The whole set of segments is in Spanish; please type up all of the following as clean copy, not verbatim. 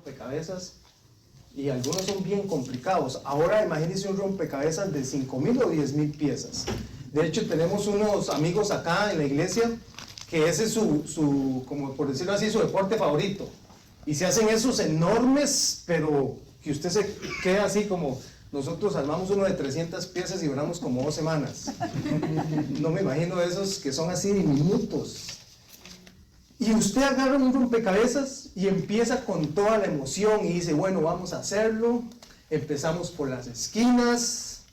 rompecabezas y algunos son bien complicados. Ahora imagínense un rompecabezas de 5,000 o 10,000 piezas. De hecho, tenemos unos amigos acá en la iglesia que ese es su, como por decirlo así, su deporte favorito. Y se hacen esos enormes, pero que usted se queda así como... Nosotros armamos uno de 300 piezas y duramos como 2 semanas. No me imagino esos que son así diminutos. Y usted agarra un rompecabezas y empieza con toda la emoción y dice, bueno, vamos a hacerlo. Empezamos por las esquinas,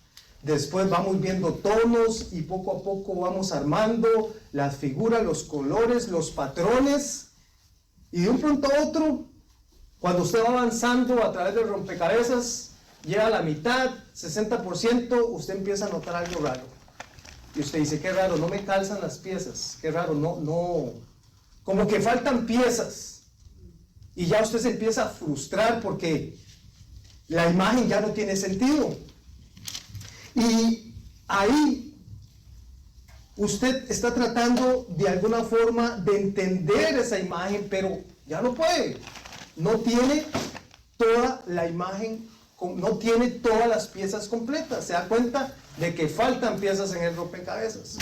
después vamos viendo tonos y poco a poco vamos armando las figuras, los colores, los patrones. Y de un pronto a otro, cuando usted va avanzando a través del rompecabezas, llega a la mitad, 60%, usted empieza a notar algo raro. Y usted dice, qué raro, no me calzan las piezas, qué raro, no, como que faltan piezas. Y ya usted se empieza a frustrar porque la imagen ya no tiene sentido. Y ahí usted está tratando de alguna forma de entender esa imagen, pero ya no puede. No tiene toda la imagen, no tiene todas las piezas completas. Se da cuenta de que faltan piezas en el rompecabezas.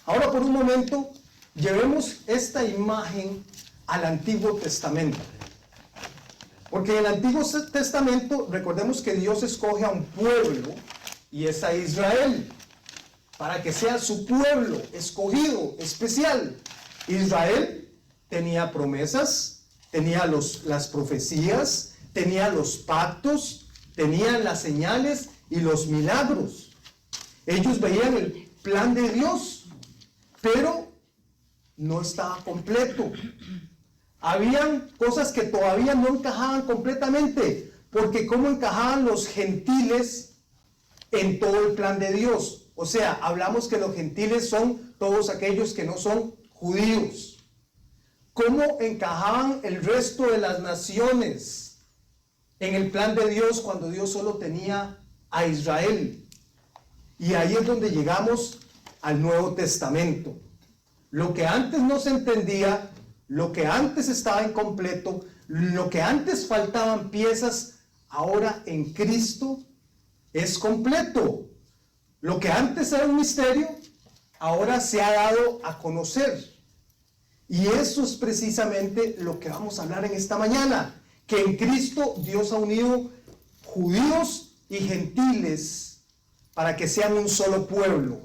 Ahora, por un momento, llevemos esta imagen al Antiguo Testamento. Porque en el Antiguo Testamento, recordemos que Dios escoge a un pueblo, y es a Israel, para que sea su pueblo escogido, especial. Israel tenía promesas, tenía las profecías, tenía los pactos, tenían las señales y los milagros. Ellos veían el plan de Dios, pero no estaba completo. Habían cosas que todavía no encajaban completamente, porque ¿cómo encajaban los gentiles en todo el plan de Dios? O sea, hablamos que los gentiles son todos aquellos que no son judíos. ¿Cómo encajaban el resto de las naciones en el plan de Dios cuando Dios solo tenía a Israel? Y ahí es donde llegamos al Nuevo Testamento. Lo que antes no se entendía, lo que antes estaba incompleto, lo que antes faltaban piezas, ahora en Cristo es completo. Lo que antes era un misterio, ahora se ha dado a conocer. Y eso es precisamente lo que vamos a hablar en esta mañana, que en Cristo Dios ha unido judíos y gentiles para que sean un solo pueblo.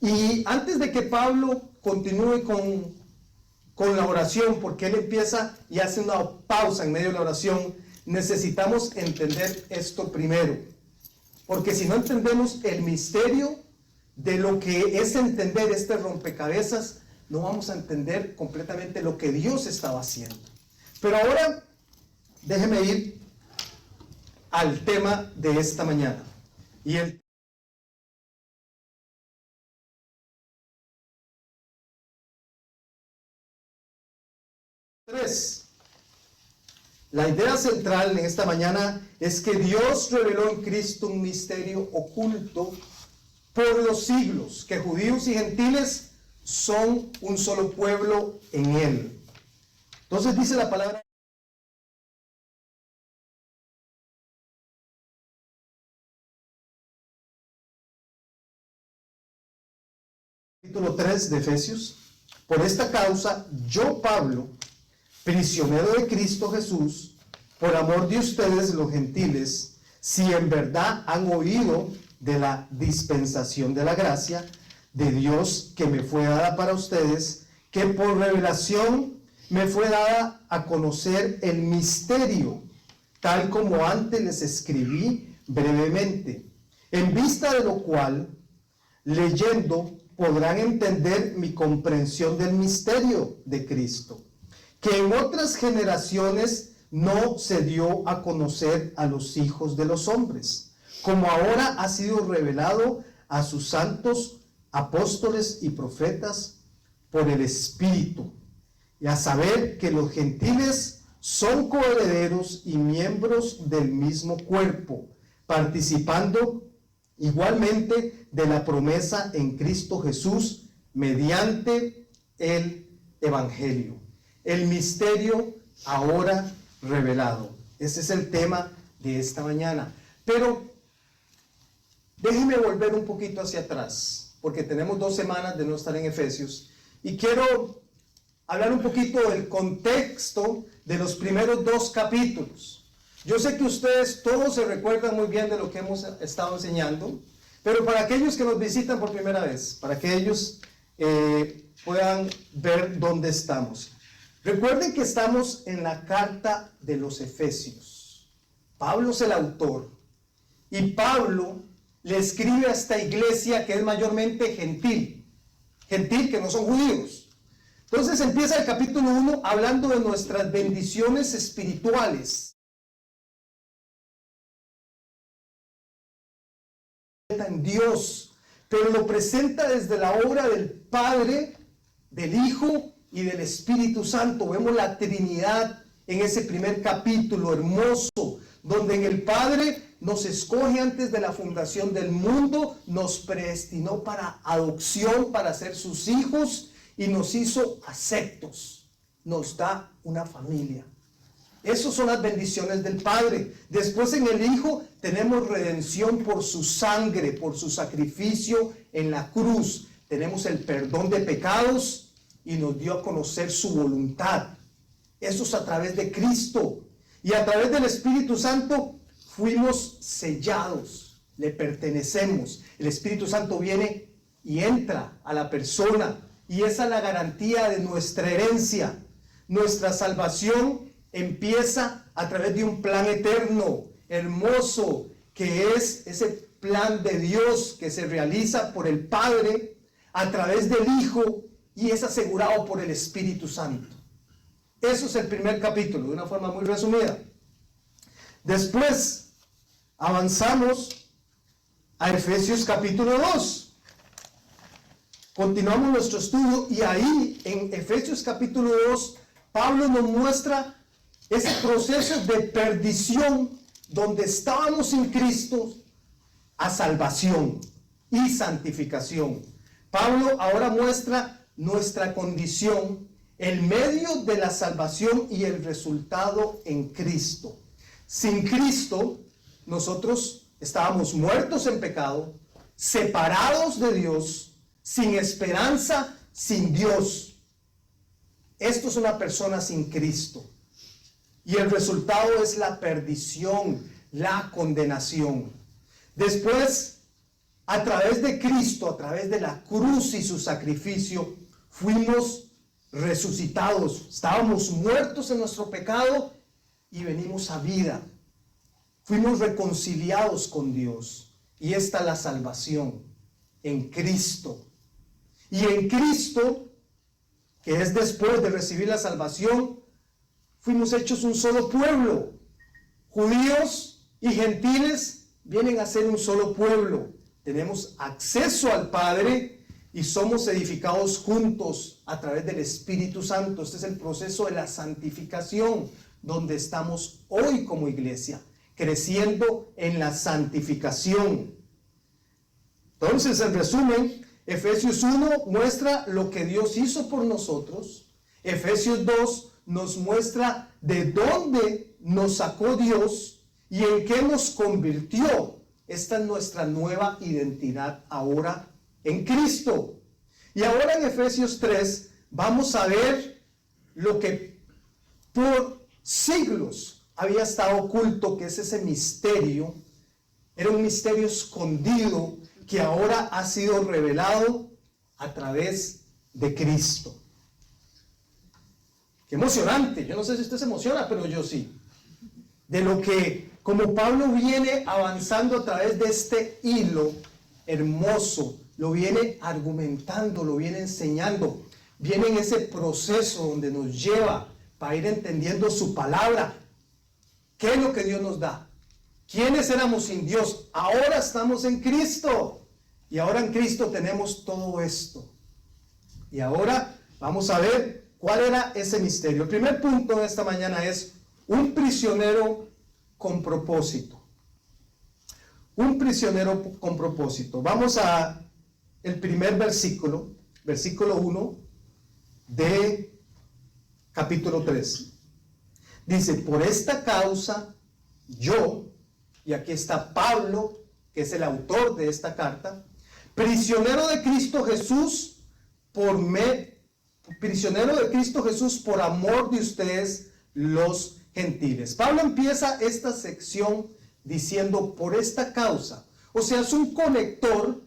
Y antes de que Pablo continúe con la oración, porque él empieza y hace una pausa en medio de la oración, necesitamos entender esto primero. Porque si no entendemos el misterio de lo que es entender este rompecabezas, no vamos a entender completamente lo que Dios estaba haciendo. Pero ahora, déjeme ir al tema de esta mañana. Y el La idea central en esta mañana es que Dios reveló en Cristo un misterio oculto por los siglos, que judíos y gentiles son un solo pueblo en Él. Entonces dice la palabra, capítulo 3 de Efesios: por esta causa, yo, Pablo, prisionero de Cristo Jesús, por amor de ustedes los gentiles, si en verdad han oído de la dispensación de la gracia de Dios que me fue dada para ustedes, que por revelación me fue dada a conocer el misterio, tal como antes les escribí brevemente, en vista de lo cual, leyendo, podrán entender mi comprensión del misterio de Cristo, que en otras generaciones no se dio a conocer a los hijos de los hombres, como ahora ha sido revelado a sus santos apóstoles y profetas por el Espíritu, y a saber que los gentiles son coherederos y miembros del mismo cuerpo, participando igualmente de la promesa en Cristo Jesús mediante el Evangelio. El misterio ahora revelado. Ese es el tema de esta mañana. Pero déjeme volver un poquito hacia atrás, porque tenemos 2 semanas de no estar en Efesios, y quiero hablar un poquito del contexto de los primeros 2 capítulos. Yo sé que ustedes todos se recuerdan muy bien de lo que hemos estado enseñando, pero para aquellos que nos visitan por primera vez, para que ellos puedan ver dónde estamos. Recuerden que estamos en la carta de los Efesios. Pablo es el autor, y Pablo le escribe a esta iglesia que es mayormente gentil, que no son judíos. Entonces empieza el capítulo 1 hablando de nuestras bendiciones espirituales en Dios, pero lo presenta desde la obra del Padre, del Hijo y del Espíritu Santo. Vemos la Trinidad en ese primer capítulo hermoso, donde en el Padre nos escoge antes de la fundación del mundo, nos predestinó para adopción, para ser sus hijos, y nos hizo aceptos, nos da una familia. Esas son las bendiciones del Padre. Después en el Hijo tenemos redención por su sangre, por su sacrificio en la cruz. Tenemos el perdón de pecados y nos dio a conocer su voluntad. Eso es a través de Cristo. Y a través del Espíritu Santo fuimos sellados, le pertenecemos. El Espíritu Santo viene y entra a la persona, y esa es la garantía de nuestra herencia. Nuestra salvación empieza a través de un plan eterno, hermoso, que es ese plan de Dios que se realiza por el Padre a través del Hijo y es asegurado por el Espíritu Santo. Eso es el primer capítulo, de una forma muy resumida. Después avanzamos a Efesios capítulo 2. Continuamos nuestro estudio, y ahí en Efesios capítulo 2 Pablo nos muestra ese proceso de perdición donde estábamos sin Cristo a salvación y santificación. Pablo ahora muestra nuestra condición, el medio de la salvación y el resultado en Cristo. Sin Cristo nosotros estábamos muertos en pecado, separados de Dios, sin esperanza, sin Dios. Esto es una persona sin Cristo. Y el resultado es la perdición, la condenación. Después, a través de Cristo, a través de la cruz y su sacrificio, fuimos resucitados. Estábamos muertos en nuestro pecado y venimos a vida. Fuimos reconciliados con Dios. Y esta es la salvación en Cristo. Y en Cristo, que es después de recibir la salvación, fuimos hechos un solo pueblo. Judíos y gentiles vienen a ser un solo pueblo. Tenemos acceso al Padre y somos edificados juntos a través del Espíritu Santo. Este es el proceso de la santificación, donde estamos hoy como iglesia, creciendo en la santificación. Entonces, en resumen, Efesios 1 muestra lo que Dios hizo por nosotros. Efesios 2 nos muestra de dónde nos sacó Dios y en qué nos convirtió. Esta es nuestra nueva identidad ahora en Cristo. Y ahora en Efesios 3 vamos a ver lo que por siglos había estado oculto, que es ese misterio. Era un misterio escondido que ahora ha sido revelado a través de Cristo. Qué emocionante. Yo no sé si usted se emociona, pero yo sí. De lo que, como Pablo viene avanzando a través de este hilo hermoso, lo viene argumentando, lo viene enseñando, viene en ese proceso donde nos lleva para ir entendiendo su palabra. ¿Qué es lo que Dios nos da? ¿Quiénes éramos sin Dios? Ahora estamos en Cristo. Y ahora en Cristo tenemos todo esto. Y ahora vamos a ver cuál era ese misterio. El primer punto de esta mañana es un prisionero con propósito. Un prisionero con propósito. Vamos a el primer versículo, versículo 1 de capítulo 3. Dice, por esta causa, yo, y aquí está Pablo, que es el autor de esta carta, prisionero de Cristo Jesús, prisionero de Cristo Jesús por amor de ustedes, los gentiles. Pablo empieza esta sección diciendo, por esta causa. O sea, es un conector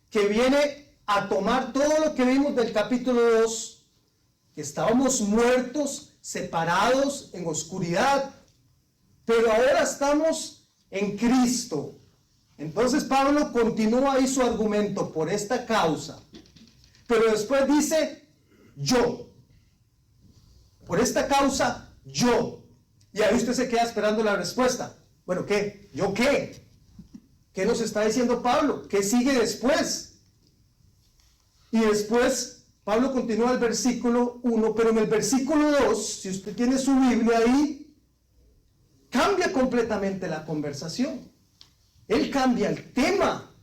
que viene a tomar todo lo que vimos del capítulo 2, que estábamos muertos, separados en oscuridad, pero ahora estamos en Cristo. Entonces Pablo continúa ahí su argumento, por esta causa, pero después dice, yo, por esta causa, yo. Y ahí usted se queda esperando la respuesta. Bueno, ¿qué? ¿Yo qué? ¿Qué nos está diciendo Pablo? ¿Qué sigue después? Y después Pablo continúa el versículo 1, pero en el versículo 2, si usted tiene su Biblia ahí, cambia completamente la conversación. Él cambia el tema.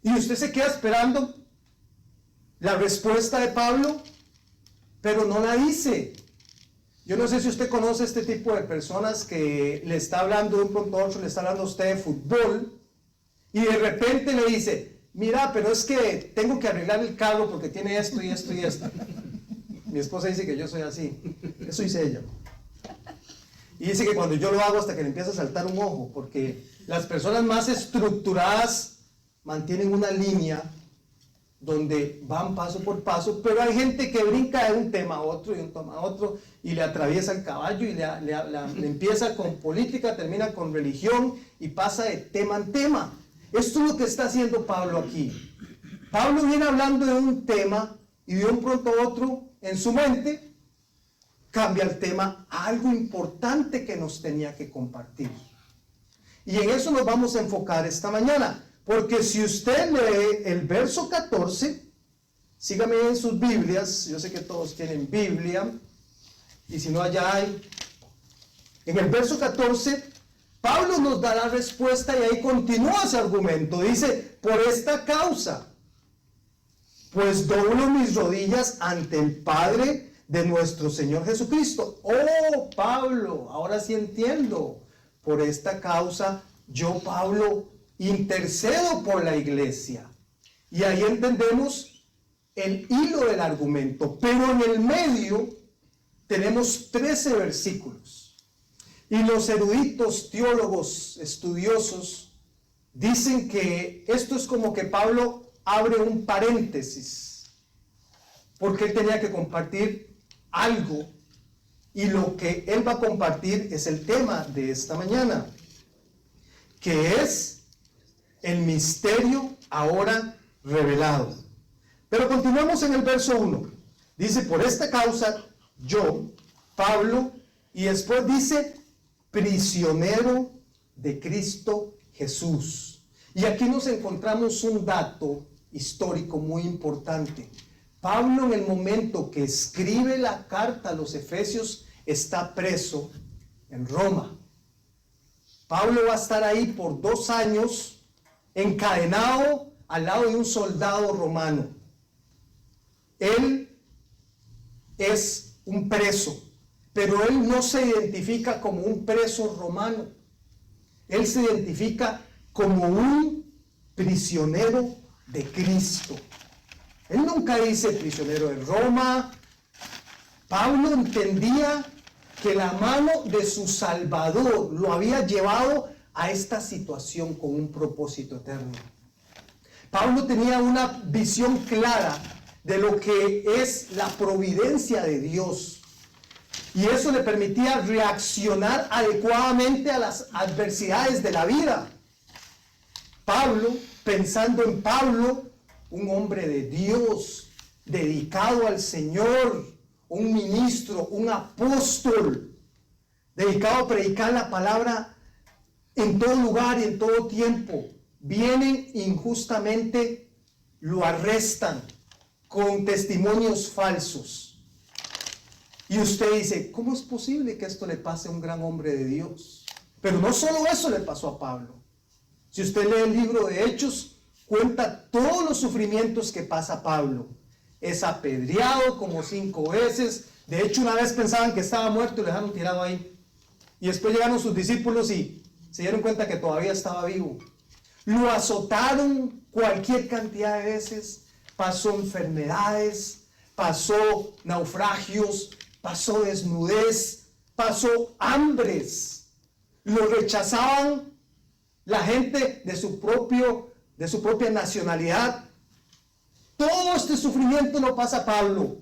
Y usted se queda esperando la respuesta de Pablo, pero no la dice. Yo no sé si usted conoce este tipo de personas que le está hablando de un pronto a otro, le está hablando a usted de fútbol, y de repente le dice, mira, pero es que tengo que arreglar el carro porque tiene esto y esto y esto. Mi esposa dice que yo soy así. Eso dice ella. Y dice que cuando yo lo hago hasta que le empieza a saltar un ojo, porque las personas más estructuradas mantienen una línea donde van paso por paso, pero hay gente que brinca de un tema a otro y un tema a otro y le atraviesa el caballo y le empieza con política, termina con religión y pasa de tema en tema. Esto es lo que está haciendo Pablo aquí. Pablo viene hablando de un tema y de un pronto a otro en su mente cambia el tema a algo importante que nos tenía que compartir. Y en eso nos vamos a enfocar esta mañana. Porque si usted lee el verso 14, sígame en sus Biblias, yo sé que todos tienen Biblia, y si no allá hay. En el verso 14, Pablo nos da la respuesta y ahí continúa ese argumento. Dice, por esta causa, pues doblo mis rodillas ante el Padre de nuestro Señor Jesucristo. Oh, Pablo, ahora sí entiendo. Por esta causa, yo, Pablo, intercedo por la iglesia. Y ahí entendemos el hilo del argumento. Pero en el medio tenemos 13 versículos. Y los eruditos, teólogos, estudiosos, dicen que esto es como que Pablo abre un paréntesis. Porque él tenía que compartir algo. Y lo que él va a compartir es el tema de esta mañana, que es el misterio ahora revelado. Pero continuamos en el verso 1. Dice, por esta causa, yo, Pablo, y después dice, prisionero de Cristo Jesús. Y aquí nos encontramos un dato histórico muy importante. Pablo, en el momento que escribe la carta a los Efesios, está preso en Roma. Pablo va a estar ahí por 2 años, encadenado al lado de un soldado romano. Él es un preso, pero él no se identifica como un preso romano. Él se identifica como un prisionero de Cristo. Él nunca dice prisionero de Roma. Pablo entendía que la mano de su Salvador lo había llevado a esta situación con un propósito eterno. Pablo tenía una visión clara de lo que es la providencia de Dios. Y eso le permitía reaccionar adecuadamente a las adversidades de la vida. Pablo, pensando en Pablo, un hombre de Dios, dedicado al Señor, un ministro, un apóstol, dedicado a predicar la palabra en todo lugar y en todo tiempo. Vienen injustamente, lo arrestan con testimonios falsos. Y usted dice, ¿cómo es posible que esto le pase a un gran hombre de Dios? Pero no solo eso le pasó a Pablo. Si usted lee el libro de Hechos, cuenta todos los sufrimientos que pasa Pablo. Es apedreado como 5 veces. De hecho, una vez pensaban que estaba muerto y lo dejaron tirado ahí. Y después llegaron sus discípulos y se dieron cuenta que todavía estaba vivo. Lo azotaron cualquier cantidad de veces, pasó enfermedades, pasó naufragios, pasó desnudez, pasó hambres. Lo rechazaban la gente de su propia nacionalidad. Todo este sufrimiento lo pasa Pablo.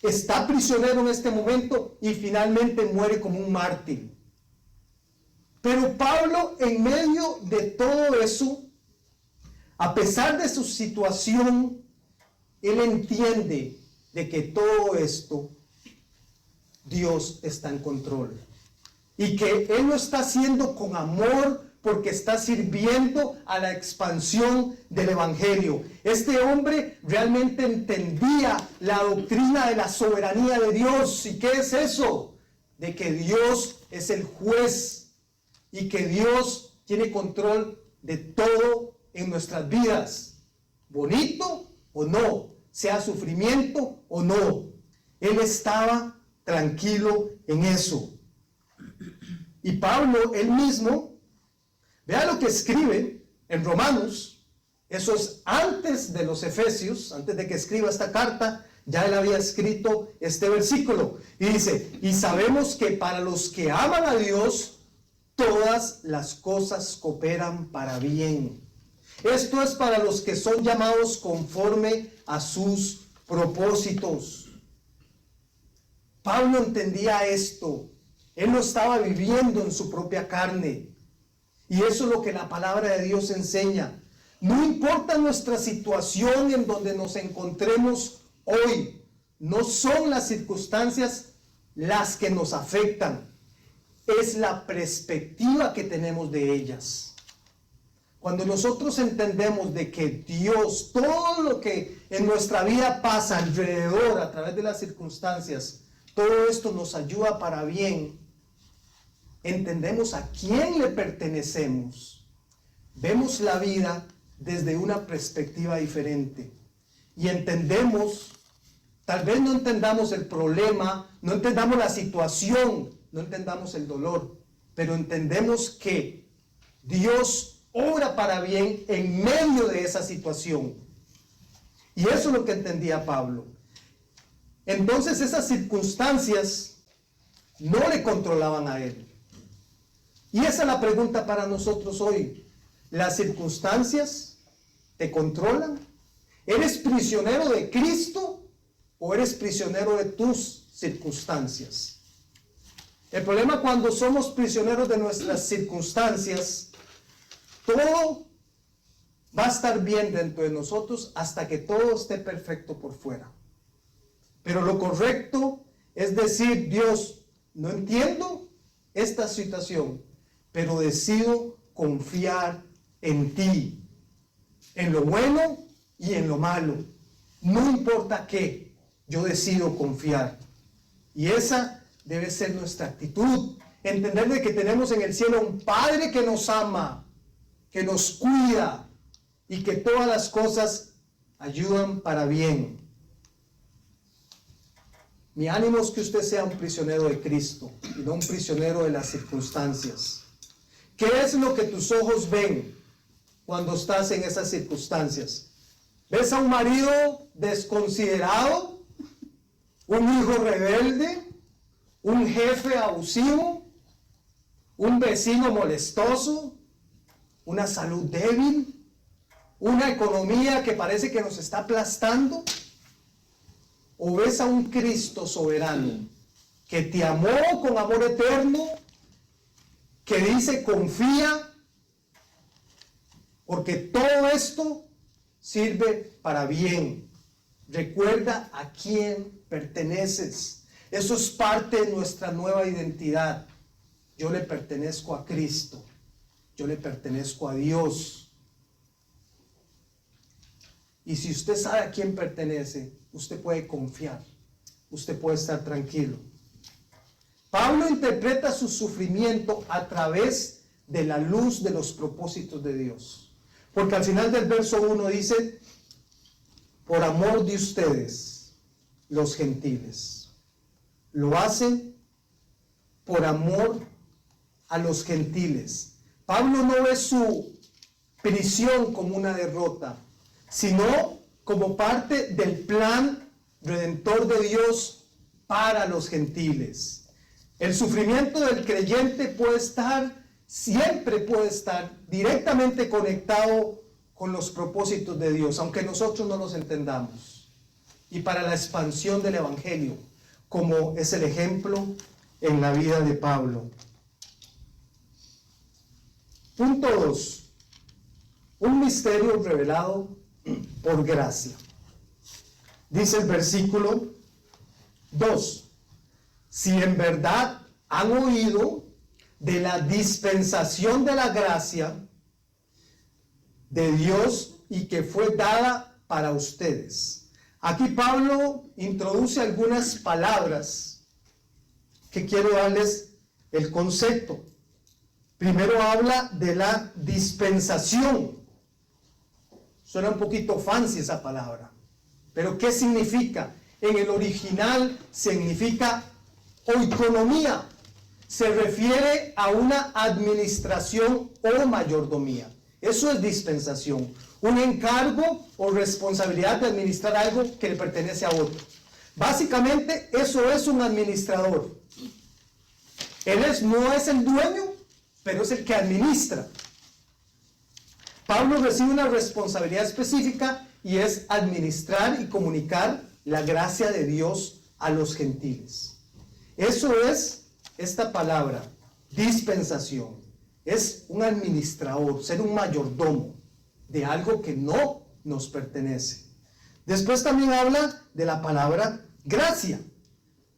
Está prisionero en este momento y finalmente muere como un mártir. Pero Pablo, en medio de todo eso, a pesar de su situación, él entiende de que todo esto, Dios está en control. Y que él lo está haciendo con amor porque está sirviendo a la expansión del Evangelio. Este hombre realmente entendía la doctrina de la soberanía de Dios. ¿Y qué es eso? De que Dios es el juez y que Dios tiene control de todo en nuestras vidas, bonito o no, sea sufrimiento o no. Él estaba tranquilo en eso. Y Pablo, él mismo, vea lo que escribe en Romanos. Eso es antes de los Efesios, antes de que escriba esta carta, ya él había escrito este versículo. Y dice, y sabemos que para los que aman a Dios, todas las cosas cooperan para bien. Esto es para los que son llamados conforme a sus propósitos. Pablo entendía esto. Él lo estaba viviendo en su propia carne. Y eso es lo que la palabra de Dios enseña. No importa nuestra situación en donde nos encontremos hoy. No son las circunstancias las que nos afectan. Es la perspectiva que tenemos de ellas. Cuando nosotros entendemos de que Dios, todo lo que en nuestra vida pasa alrededor a través de las circunstancias, todo esto nos ayuda para bien, entendemos a quién le pertenecemos, vemos la vida desde una perspectiva diferente y entendemos, tal vez no entendamos el problema, no entendamos la situación, no entendamos el dolor, pero entendemos que Dios obra para bien en medio de esa situación. Y eso es lo que entendía Pablo. Entonces esas circunstancias no le controlaban a él. Y esa es la pregunta para nosotros hoy. ¿Las circunstancias te controlan? ¿Eres prisionero de Cristo o eres prisionero de tus circunstancias? El problema cuando somos prisioneros de nuestras circunstancias, todo va a estar bien dentro de nosotros hasta que todo esté perfecto por fuera. Pero lo correcto es decir, Dios, no entiendo esta situación, pero decido confiar en ti, en lo bueno y en lo malo. No importa qué, yo decido confiar. Y esa debe ser nuestra actitud. Entender de que tenemos en el cielo un Padre que nos ama, que nos cuida y que todas las cosas ayudan para bien. Mi ánimo es que usted sea un prisionero de Cristo y no un prisionero de las circunstancias. ¿Qué es lo que tus ojos ven cuando estás en esas circunstancias? ¿Ves a un marido desconsiderado? ¿Un hijo rebelde? ¿Un jefe abusivo? ¿Un vecino molestoso? ¿Una salud débil? ¿Una economía que parece que nos está aplastando? ¿O ves a un Cristo soberano que te amó con amor eterno, que dice confía, porque todo esto sirve para bien? Recuerda a quién perteneces. Eso es parte de nuestra nueva identidad. Yo le pertenezco a Cristo. Yo le pertenezco a Dios. Y si usted sabe a quién pertenece, usted puede confiar. Usted puede estar tranquilo. Pablo interpreta su sufrimiento a través de la luz de los propósitos de Dios. Porque al final del verso 1 dice, por amor de ustedes, los gentiles. Lo hacen por amor a los gentiles. Pablo no ve su prisión como una derrota, sino como parte del plan redentor de Dios para los gentiles. El sufrimiento del creyente siempre puede estar directamente conectado con los propósitos de Dios, aunque nosotros no los entendamos. Y para la expansión del Evangelio, como es el ejemplo en la vida de Pablo. Punto 2. Un misterio revelado por gracia. Dice el versículo 2. Si en verdad han oído de la dispensación de la gracia de Dios y que fue dada para ustedes. Aquí Pablo introduce algunas palabras que quiero darles el concepto. Primero habla de la dispensación. Suena un poquito fancy esa palabra, pero ¿qué significa? En el original significa oikonomía. Se refiere a una administración o mayordomía. Eso es dispensación. Un encargo o responsabilidad de administrar algo que le pertenece a otro. Básicamente, eso es un administrador. No es el dueño, pero es el que administra. Pablo recibe una responsabilidad específica y es administrar y comunicar la gracia de Dios a los gentiles. Eso es esta palabra, dispensación. Es un administrador, ser un mayordomo de algo que no nos pertenece. Después también habla de la palabra gracia.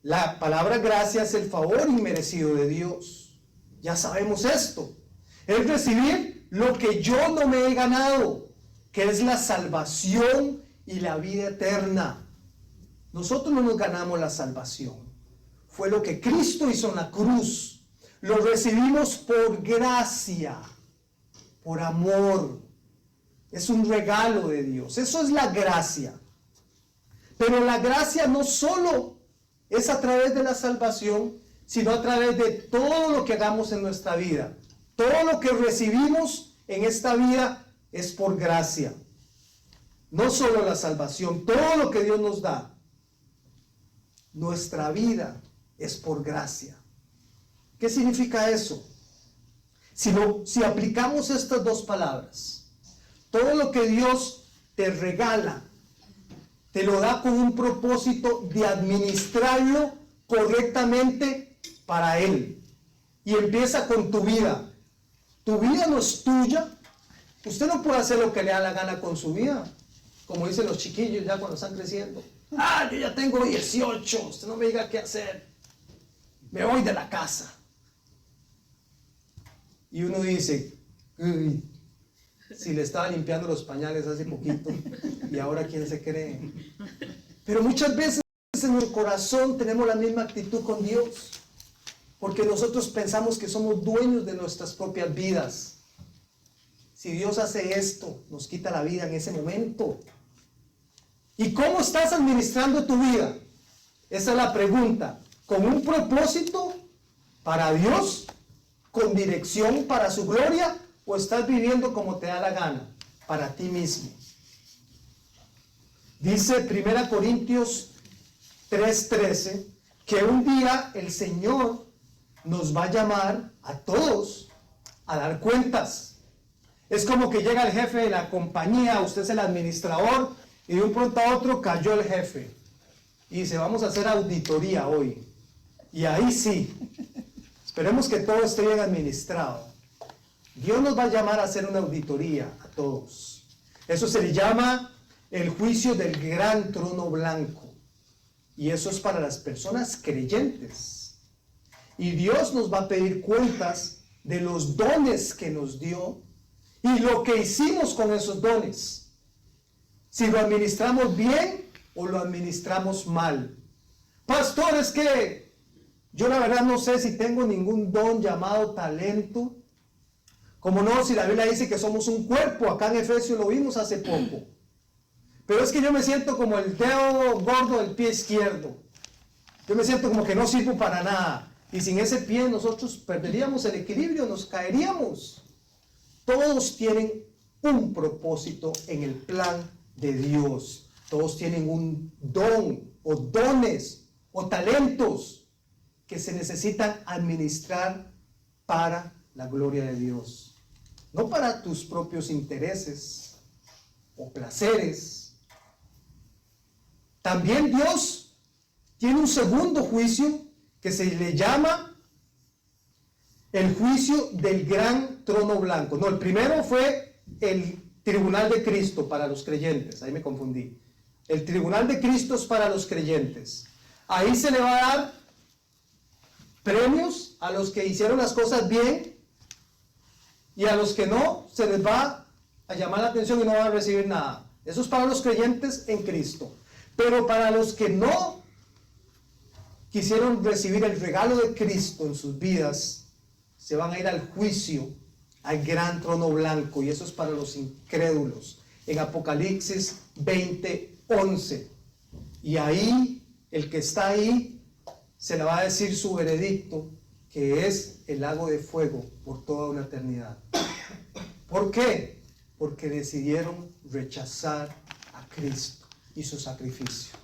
La palabra gracia es el favor inmerecido de Dios. Ya sabemos esto. Es recibir lo que yo no me he ganado, que es la salvación y la vida eterna. Nosotros no nos ganamos la salvación. Fue lo que Cristo hizo en la cruz. Lo recibimos por gracia, por amor. Es un regalo de Dios. Eso es la gracia. Pero la gracia no solo es a través de la salvación, sino a través de todo lo que hagamos en nuestra vida. Todo lo que recibimos en esta vida es por gracia. No solo la salvación, todo lo que Dios nos da. Nuestra vida es por gracia. ¿Qué significa eso? Si aplicamos estas dos palabras, todo lo que Dios te regala, te lo da con un propósito de administrarlo correctamente para Él. Y empieza con tu vida. Tu vida no es tuya. Usted no puede hacer lo que le da la gana con su vida. Como dicen los chiquillos ya cuando están creciendo. Yo ya tengo 18. Usted no me diga qué hacer. Me voy de la casa. Y uno dice, uy, si le estaba limpiando los pañales hace poquito, y ahora quién se cree. Pero muchas veces en el corazón tenemos la misma actitud con Dios, porque nosotros pensamos que somos dueños de nuestras propias vidas. Si Dios hace esto, nos quita la vida en ese momento. ¿Y cómo estás administrando tu vida? Esa es la pregunta. ¿Con un propósito para Dios? ¿Con dirección para su gloria? ¿O estás viviendo como te da la gana, para ti mismo? Dice 1 Corintios 3:13 que un día el Señor nos va a llamar a todos a dar cuentas. Es como que llega el jefe de la compañía, usted es el administrador, y de un pronto a otro cayó el jefe. Y dice, vamos a hacer auditoría hoy. Y ahí sí, esperemos que todo esté bien administrado. Dios nos va a llamar a hacer una auditoría a todos. Eso se le llama el juicio del gran trono blanco. Y eso es para las personas creyentes. Y Dios nos va a pedir cuentas de los dones que nos dio y lo que hicimos con esos dones. Si lo administramos bien o lo administramos mal. Pastor, es que yo la verdad no sé si tengo ningún don llamado talento. Como no, si la Biblia dice que somos un cuerpo, acá en Efesios lo vimos hace poco. Pero es que yo me siento como el dedo gordo del pie izquierdo. Yo me siento como que no sirvo para nada. Y sin ese pie nosotros perderíamos el equilibrio, nos caeríamos. Todos tienen un propósito en el plan de Dios. Todos tienen un don o dones o talentos que se necesitan administrar para la gloria de Dios. No para tus propios intereses o placeres. También Dios tiene un segundo juicio que se le llama el juicio del gran trono blanco. No, el primero fue el tribunal de Cristo para los creyentes. Ahí me confundí. El tribunal de Cristo es para los creyentes. Ahí se le va a dar premios a los que hicieron las cosas bien, y a los que no se les va a llamar la atención y no van a recibir nada. Eso es para los creyentes en Cristo. Pero para los que no quisieron recibir el regalo de Cristo en sus vidas, se van a ir al juicio, al gran trono blanco, y eso es para los incrédulos. En Apocalipsis 20:11. Y ahí, el que está ahí, se le va a decir su veredicto, que es el lago de fuego por toda una eternidad. ¿Por qué? Porque decidieron rechazar a Cristo y su sacrificio.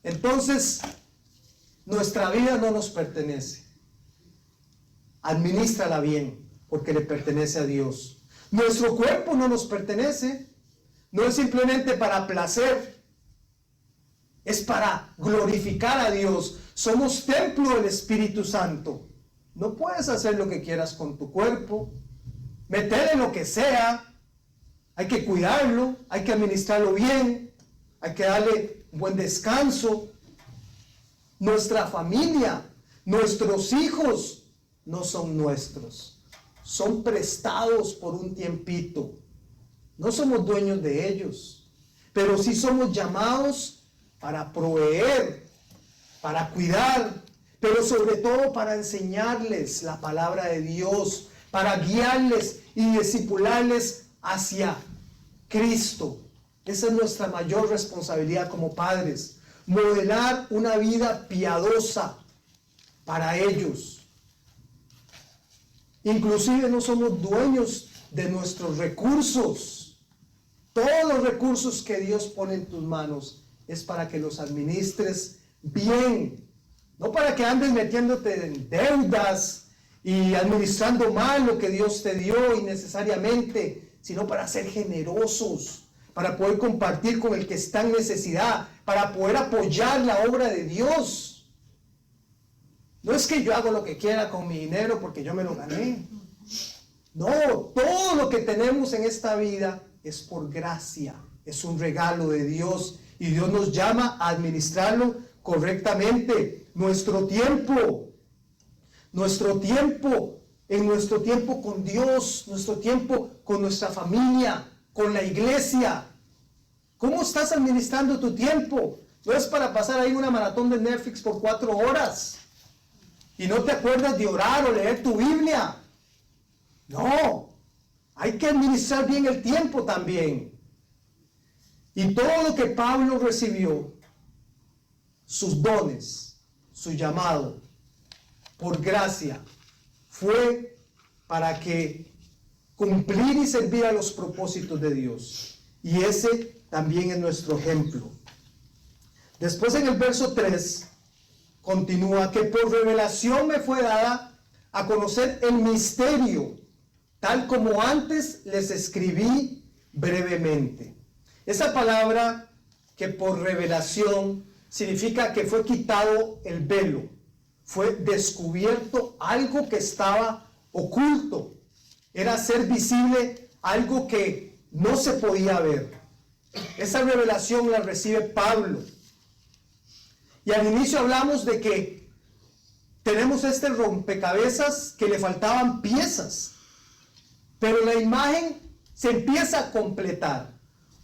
Entonces, nuestra vida no nos pertenece. Administrala bien, porque le pertenece a Dios. Nuestro cuerpo no nos pertenece. No es simplemente para placer. Es para glorificar a Dios. Somos templo del Espíritu Santo. No puedes hacer lo que quieras con tu cuerpo. Meterle lo que sea. Hay que cuidarlo. Hay que administrarlo bien. Hay que darle un buen descanso. Nuestra familia, nuestros hijos, no son nuestros. Son prestados por un tiempito. No somos dueños de ellos. Pero sí somos llamados para proveer, para cuidar, pero sobre todo para enseñarles la palabra de Dios, para guiarles y discipularles hacia Cristo. Esa es nuestra mayor responsabilidad como padres, modelar una vida piadosa para ellos. Inclusive no somos dueños de nuestros recursos. Todos los recursos que Dios pone en tus manos es para que los administres bien, no para que andes metiéndote en deudas y administrando mal lo que Dios te dio innecesariamente, sino para ser generosos, para poder compartir con el que está en necesidad, para poder apoyar la obra de Dios. No es que yo hago lo que quiera con mi dinero porque yo me lo gané. No, todo lo que tenemos en esta vida es por gracia, es un regalo de Dios. Y Dios nos llama a administrarlo correctamente. Nuestro tiempo con Dios, nuestro tiempo con nuestra familia, con la iglesia. ¿Cómo estás administrando tu tiempo? No es para pasar ahí una maratón de Netflix por 4 horas y no te acuerdas de orar o leer tu Biblia. No, hay que administrar bien el tiempo también. Y todo lo que Pablo recibió, sus dones, su llamado, por gracia, fue para que cumplir y servir a los propósitos de Dios. Y ese también es nuestro ejemplo. Después en el verso 3, continúa que por revelación me fue dada a conocer el misterio, tal como antes les escribí brevemente. Esa palabra que por revelación significa que fue quitado el velo, fue descubierto algo que estaba oculto, era hacer visible algo que no se podía ver. Esa revelación la recibe Pablo. Y al inicio hablamos de que tenemos este rompecabezas que le faltaban piezas, pero la imagen se empieza a completar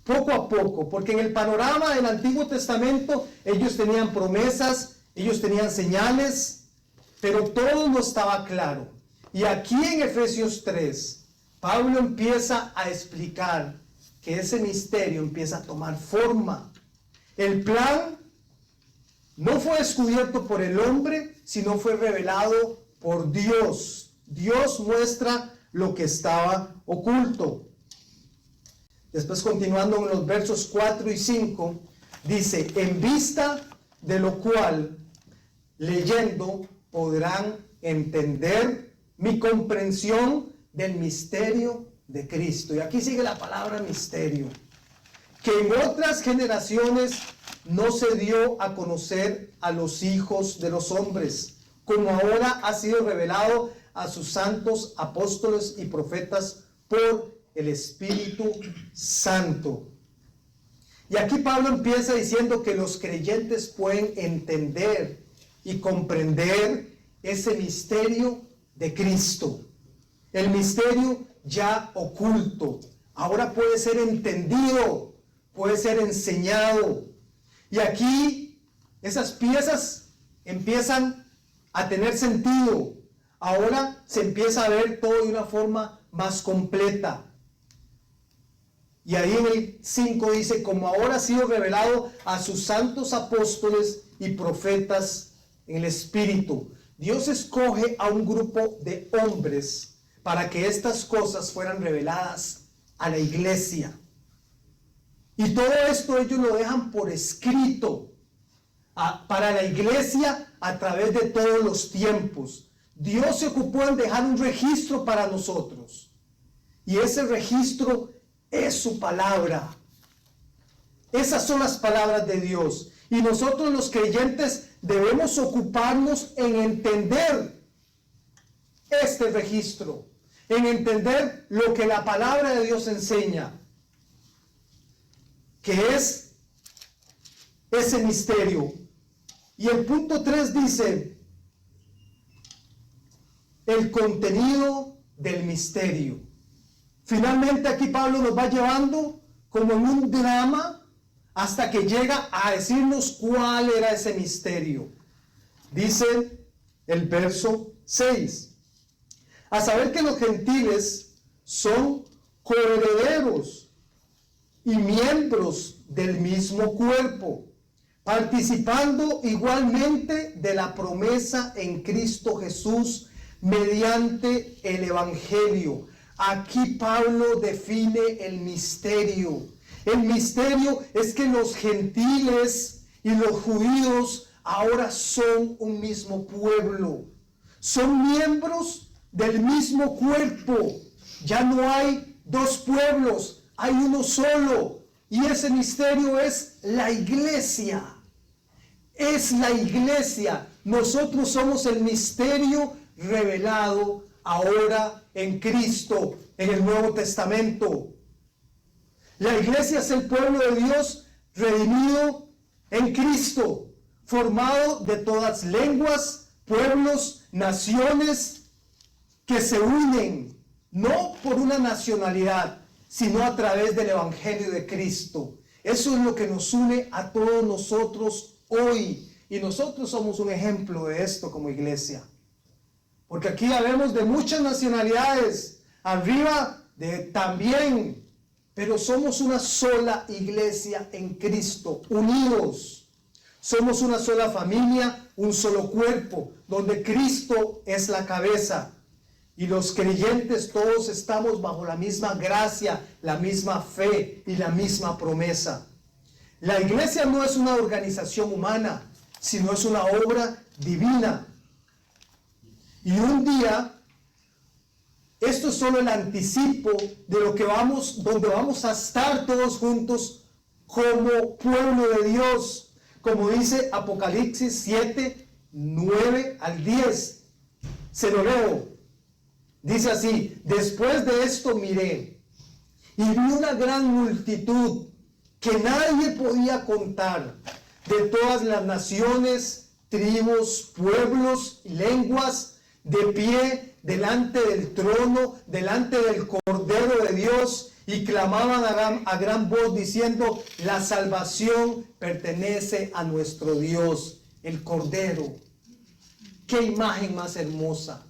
poco a poco, porque en el panorama del Antiguo Testamento ellos tenían promesas, ellos tenían señales, pero todo no estaba claro. Y aquí en Efesios 3, Pablo empieza a explicar que ese misterio empieza a tomar forma. El plan no fue descubierto por el hombre, sino fue revelado por Dios. Dios muestra lo que estaba oculto. Después, continuando en los versos 4 y 5, dice: en vista de lo cual, leyendo, podrán entender mi comprensión del misterio de Cristo. Y aquí sigue la palabra misterio, que en otras generaciones no se dio a conocer a los hijos de los hombres, como ahora ha sido revelado a sus santos apóstoles y profetas por el Espíritu Santo. Y aquí Pablo empieza diciendo que los creyentes pueden entender y comprender ese misterio de Cristo. El misterio ya oculto. Ahora puede ser entendido, puede ser enseñado. Y aquí esas piezas empiezan a tener sentido. Ahora se empieza a ver todo de una forma más completa. Y ahí en el 5 dice: como ahora ha sido revelado a sus santos apóstoles y profetas en el Espíritu. Dios escoge a un grupo de hombres para que estas cosas fueran reveladas a la iglesia. Y todo esto ellos lo dejan por escrito para la iglesia a través de todos los tiempos. Dios se ocupó en dejar un registro para nosotros. Y ese registro es su palabra. Esas son las palabras de Dios. Y nosotros los creyentes debemos ocuparnos en entender este registro, en entender lo que la palabra de Dios enseña, que es ese misterio. Y el punto 3 dice: el contenido del misterio. Finalmente aquí Pablo nos va llevando como en un drama hasta que llega a decirnos cuál era ese misterio. Dice el verso 6: a saber que los gentiles son coherederos y miembros del mismo cuerpo, participando igualmente de la promesa en Cristo Jesús mediante el Evangelio. Aquí Pablo define el misterio. El misterio es que los gentiles y los judíos ahora son un mismo pueblo. Son miembros del mismo cuerpo. Ya no hay dos pueblos, hay uno solo. Y ese misterio es la iglesia. Es la iglesia. Nosotros somos el misterio revelado ahora en Cristo, en el Nuevo Testamento. La iglesia es el pueblo de Dios redimido en Cristo, formado de todas lenguas, pueblos, naciones, que se unen, no por una nacionalidad, sino a través del Evangelio de Cristo. Eso es lo que nos une a todos nosotros hoy. Y nosotros somos un ejemplo de esto como iglesia. Porque aquí hablamos de muchas nacionalidades, arriba de también, pero somos una sola iglesia en Cristo, unidos. Somos una sola familia, un solo cuerpo, donde Cristo es la cabeza. Y los creyentes todos estamos bajo la misma gracia, la misma fe y la misma promesa. La iglesia no es una organización humana, sino es una obra divina. Y un día, esto es solo el anticipo de lo que donde vamos a estar todos juntos como pueblo de Dios, como dice Apocalipsis 7, 9 al 10. Se lo leo. Dice así: después de esto miré y vi una gran multitud que nadie podía contar, de todas las naciones, tribus, pueblos y lenguas, de pie delante del trono, delante del Cordero de Dios, y clamaban a gran voz diciendo: la salvación pertenece a nuestro Dios, el Cordero. ¡Qué imagen más hermosa!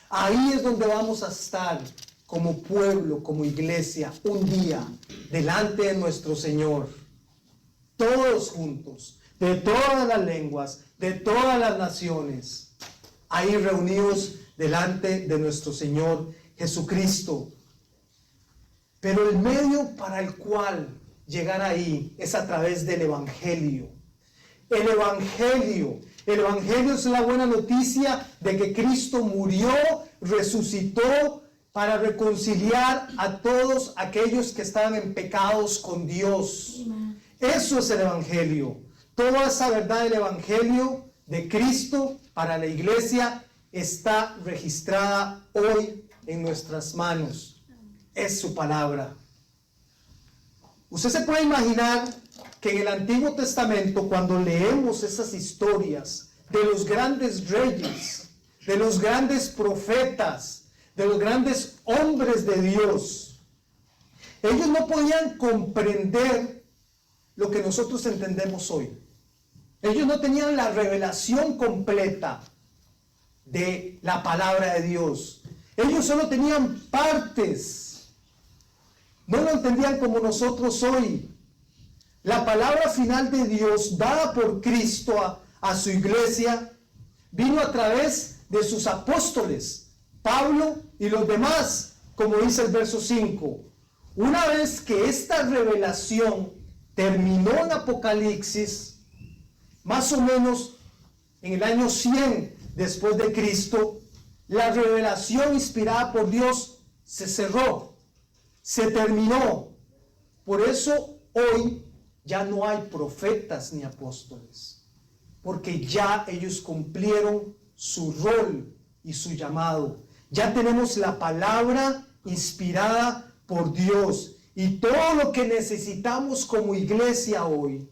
Ahí es donde vamos a estar como pueblo, como iglesia, un día delante de nuestro Señor. Todos juntos. de todas las lenguas, de todas las naciones, ahí reunidos delante de nuestro Señor Jesucristo. Pero el medio para el cual llegar ahí es a través del Evangelio. El Evangelio es la buena noticia de que Cristo murió, resucitó para reconciliar a todos aquellos que estaban en pecados con Dios. Amen. Eso es el Evangelio. Toda esa verdad del Evangelio de Cristo para la iglesia está registrada hoy en nuestras manos. Es su palabra. Usted se puede imaginar que en el Antiguo Testamento, cuando leemos esas historias de los grandes reyes, de los grandes profetas, de los grandes hombres de Dios, ellos no podían comprender lo que nosotros entendemos hoy. Ellos no tenían la revelación completa de la palabra de Dios. Ellos solo tenían partes. No lo entendían como nosotros hoy. La palabra final de Dios, dada por Cristo a su iglesia, vino a través de sus apóstoles, Pablo y los demás, como dice el verso 5. Una vez que esta revelación terminó en Apocalipsis, más o menos en el año 100 después de Cristo, la revelación inspirada por Dios se cerró, se terminó. Por eso hoy ya no hay profetas ni apóstoles, porque ya ellos cumplieron su rol y su llamado. Ya tenemos la palabra inspirada por Dios, y todo lo que necesitamos como iglesia hoy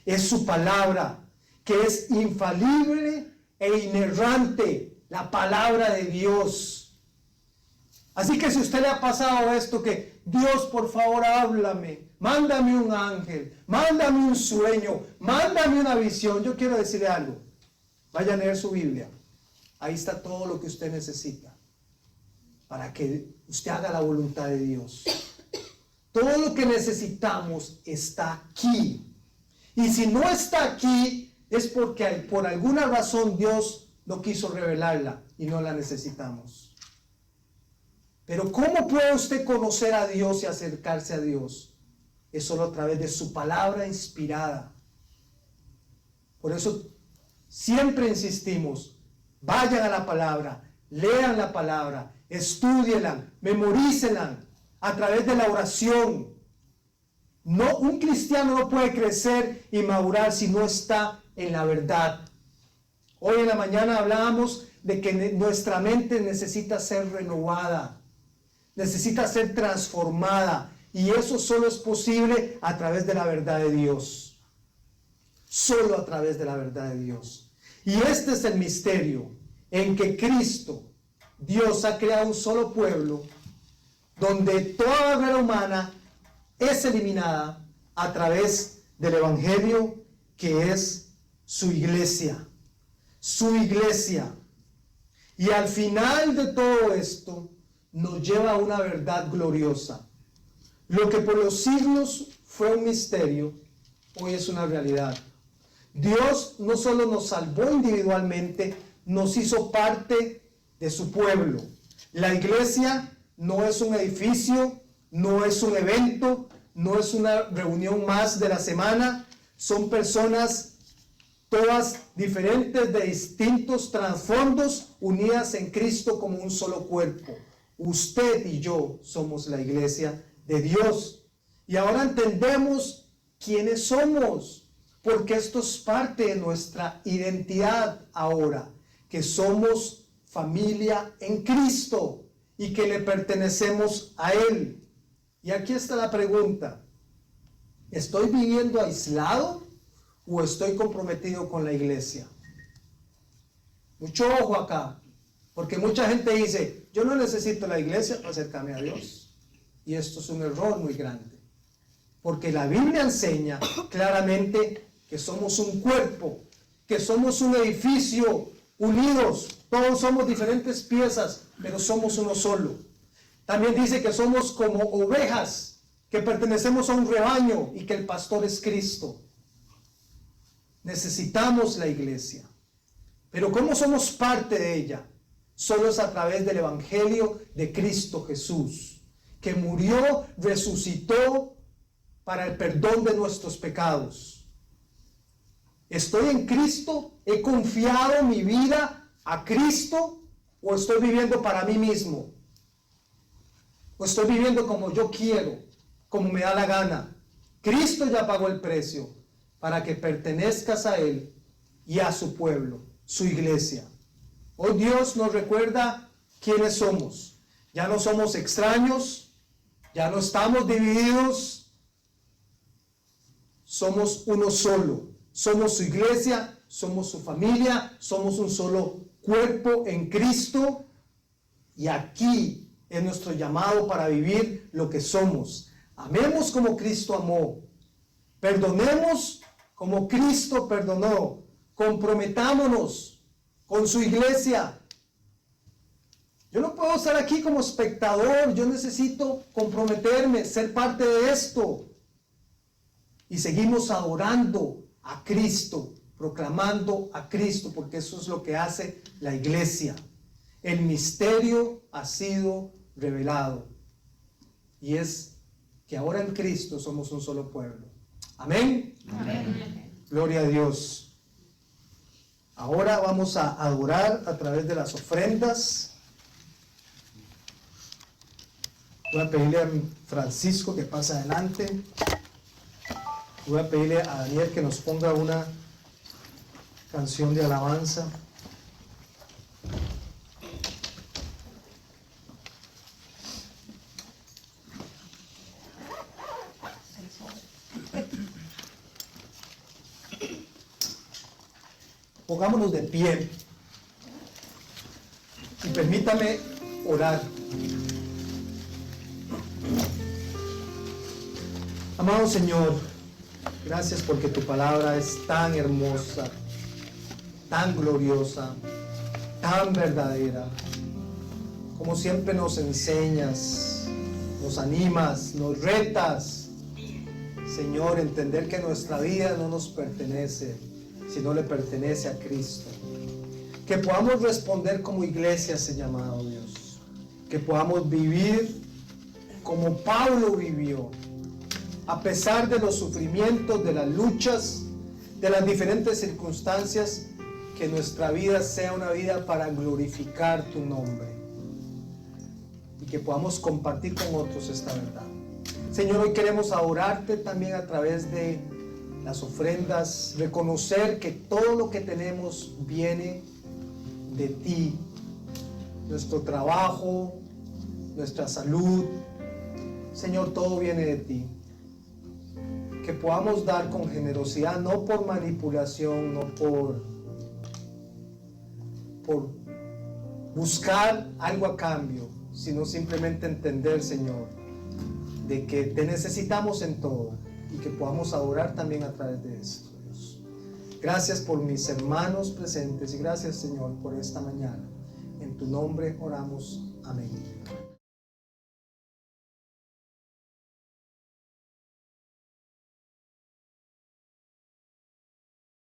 es su palabra, que es infalible e inerrante, la palabra de Dios. Así que si a usted le ha pasado esto, que Dios, por favor, háblame, mándame un ángel, mándame un sueño, mándame una visión, yo quiero decirle algo. Vaya a leer su Biblia. Ahí está todo lo que usted necesita para que usted haga la voluntad de Dios. Todo lo que necesitamos está aquí. Y si no está aquí, es porque por alguna razón Dios no quiso revelarla y no la necesitamos. Pero ¿cómo puede usted conocer a Dios y acercarse a Dios? Es solo a través de su palabra inspirada. Por eso siempre insistimos, vayan a la palabra, lean la palabra, estúdienla, memorícenla a través de la oración. No, un cristiano no puede crecer y madurar si no está en la verdad. Hoy en la mañana hablábamos de que nuestra mente necesita ser renovada, necesita ser transformada, y eso solo es posible a través de la verdad de Dios. Solo a través de la verdad de Dios. Y este es el misterio en que Cristo, Dios, ha creado un solo pueblo donde toda barrera humana es eliminada a través del Evangelio, que es su iglesia. Su iglesia. Y al final de todo esto nos lleva a una verdad gloriosa. Lo que por los siglos fue un misterio, hoy es una realidad. Dios no solo nos salvó individualmente, nos hizo parte de su pueblo. La iglesia no es un edificio, no es un evento, no es una reunión más de la semana. Son personas todas diferentes, de distintos trasfondos, unidas en Cristo como un solo cuerpo. Usted y yo somos la iglesia de Dios. Y ahora entendemos quiénes somos, porque esto es parte de nuestra identidad ahora, que somos familia en Cristo y que le pertenecemos a Él. Y aquí está la pregunta: ¿estoy viviendo aislado o estoy comprometido con la iglesia? Mucho ojo acá, porque mucha gente dice, yo no necesito la iglesia para acercarme a Dios. Y esto es un error muy grande, porque la Biblia enseña claramente que somos un cuerpo, que somos un edificio unidos. Todos somos diferentes piezas, pero somos uno solo. También dice que somos como ovejas, que pertenecemos a un rebaño y que el pastor es Cristo. Necesitamos la iglesia. Pero ¿cómo somos parte de ella? Solo es a través del Evangelio de Cristo Jesús, que murió, resucitó para el perdón de nuestros pecados. ¿Estoy en Cristo? ¿He confiado mi vida a Cristo? ¿O estoy viviendo para mí mismo? ¿O estoy viviendo como yo quiero, como me da la gana? Cristo ya pagó el precio para que pertenezcas a Él y a su pueblo, su iglesia. Hoy Dios nos recuerda quiénes somos. Ya no somos extraños, ya no estamos divididos, somos uno solo. Somos su iglesia, somos su familia, somos un solo cuerpo en Cristo. Y aquí es nuestro llamado para vivir lo que somos. Amemos como Cristo amó. Perdonemos como Cristo perdonó. Comprometámonos con su iglesia. Yo no puedo estar aquí como espectador. Yo necesito comprometerme, ser parte de esto. Y seguimos adorando a Cristo, proclamando a Cristo, porque eso es lo que hace la iglesia. El misterio ha sido revelado. Y es que ahora en Cristo somos un solo pueblo. Amén. Amén. Gloria a Dios. Ahora vamos a adorar a través de las ofrendas. Voy a pedirle a Francisco que pase adelante. Voy a pedirle a Daniel que nos ponga una canción de alabanza. Pongámonos de pie y permítame orar. Amado Señor, gracias porque tu palabra es tan hermosa, tan gloriosa, tan verdadera. Como siempre nos enseñas, nos animas, nos retas. Señor, entender que nuestra vida no nos pertenece, sino le pertenece a Cristo. Que podamos responder como iglesia, Señor amado Dios. Que podamos vivir como Pablo vivió. A pesar de los sufrimientos, de las luchas, de las diferentes circunstancias, que nuestra vida sea una vida para glorificar tu nombre y que podamos compartir con otros esta verdad. Señor, hoy queremos adorarte también a través de las ofrendas, reconocer que todo lo que tenemos viene de ti, nuestro trabajo, nuestra salud. Señor, todo viene de ti. Que podamos dar con generosidad, no por manipulación, no por buscar algo a cambio, sino simplemente entender, Señor, de que te necesitamos en todo y que podamos adorar también a través de esto, Dios. Gracias por mis hermanos presentes y gracias, Señor, por esta mañana. En tu nombre oramos. Amén.